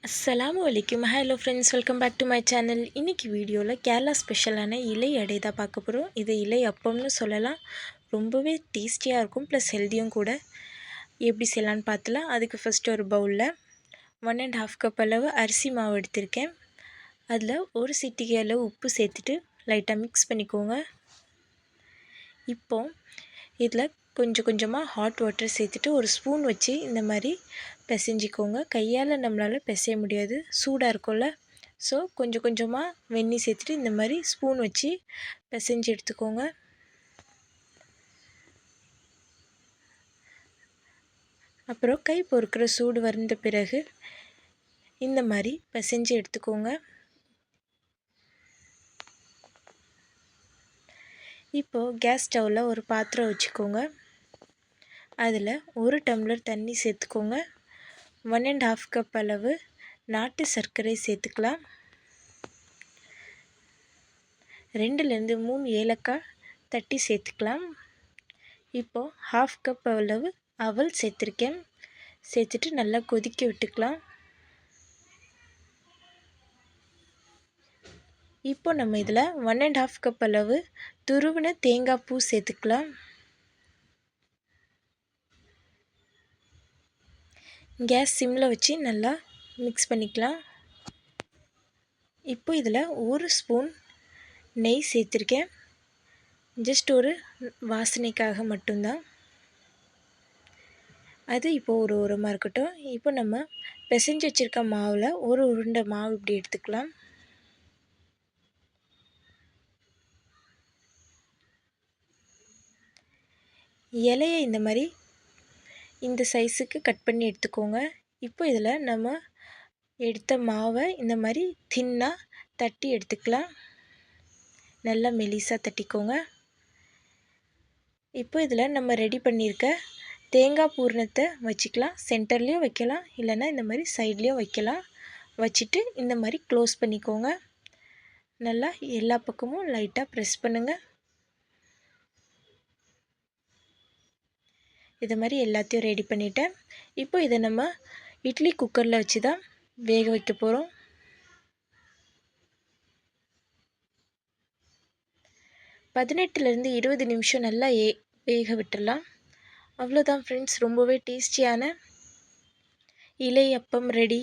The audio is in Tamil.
அஸ்ஸலாமு அலைக்கும். Hello friends, welcome back to my channel. இன்றைக்கி வீடியோவில் கேரளா ஸ்பெஷலான இலை அடை தான் பார்க்க போகிறோம். இது இலை அப்பம்னு சொல்லலாம். ரொம்பவே டேஸ்டியாக இருக்கும், ப்ளஸ் ஹெல்த்தியும் கூட. எப்படி செய்யலான்னு பார்த்துலாம். அதுக்கு ஃபஸ்ட்டு ஒரு பவுலில் 1.5 கப் அளவு அரிசி மாவு எடுத்திருக்கேன். அதில் ஒரு சிட்டிகை அளவு உப்பு சேர்த்துட்டு லைட்டாக மிக்ஸ் பண்ணிக்கோங்க. இப்போது இதில் கொஞ்சம் கொஞ்சமாக ஹாட் வாட்டர் சேர்த்துட்டு ஒரு ஸ்பூன் வச்சு இந்த மாதிரி பிசைஞ்சிக்கோங்க. கையால் நம்மளால் பிசைய முடியாது, சூடாக இருக்கும்ல. ஸோ கொஞ்சம் கொஞ்சமாக வெந்நீர் சேர்த்துட்டு இந்த மாதிரி ஸ்பூன் வச்சு பிசைஞ்சு எடுத்துக்கோங்க. அப்புறம் கை பொறுக்கிற சூடு வந்த பிறகு இந்த மாதிரி பிசைஞ்சு எடுத்துக்கோங்க. இப்போது கேஸ் ஸ்டவ்வில் ஒரு பாத்திரம் வச்சுக்கோங்க. அதில் 1 டம்ளர் தண்ணி சேர்த்துக்கோங்க. 1.5 கப் அளவு நாட்டு சர்க்கரை சேர்த்துக்கலாம். 2லேருந்து 3 ஏலக்காய் தட்டி சேர்த்துக்கலாம். இப்போது 1/2 கப் அளவு அவல் சேர்த்துருக்கேன். சேர்த்துட்டு நல்லா கொதிக்க விட்டுக்கலாம். இப்போ நம்ம இதில் 1.5 கப் அளவு துருவின தேங்காய் பூ சேர்த்துக்கலாம். கேஸ் சிம்மில் வச்சு நல்லா மிக்ஸ் பண்ணிக்கலாம். இப்போ இதில் 1 ஸ்பூன் நெய் சேர்த்துருக்கேன். ஜஸ்ட் ஒரு வாசனைக்காக மட்டும்தான். அது இப்போது ஒரு ஓரமாக இருக்கட்டும். இப்போ நம்ம பிசைஞ்சு வச்சுருக்க மாவில் ஒரு உருண்டை மாவு இப்படி எடுத்துக்கலாம். இலையை இந்த மாதிரி இந்த சைஸுக்கு கட் பண்ணி எடுத்துக்கோங்க. இப்போ இதில் நம்ம எடுத்த மாவை இந்த மாதிரி தின்னாக தட்டி எடுத்துக்கலாம். நல்லா மெலிசாக தட்டிக்கோங்க. இப்போ இதில் நம்ம ரெடி பண்ணியிருக்க தேங்காய் பூரணத்தை வச்சுக்கலாம். சென்டர்லேயும் வைக்கலாம், இல்லைன்னா இந்த மாதிரி சைட்லேயும் வைக்கலாம். வச்சுட்டு இந்த மாதிரி க்ளோஸ் பண்ணிக்கோங்க. நல்லா எல்லா பக்கமும் லைட்டாக ப்ரெஸ் பண்ணுங்கள். இதை மாதிரி எல்லாத்தையும் ரெடி பண்ணிவிட்டேன். இப்போ இதை நம்ம இட்லி குக்கரில் வச்சு தான் வேக வைக்க போகிறோம். பதினெட்டுலேருந்து 20 நிமிஷம் நல்லா வேக விட்டுடலாம். அவ்வளோதான் ஃப்ரெண்ட்ஸ், ரொம்பவே டேஸ்டியான இலை அப்பம் ரெடி.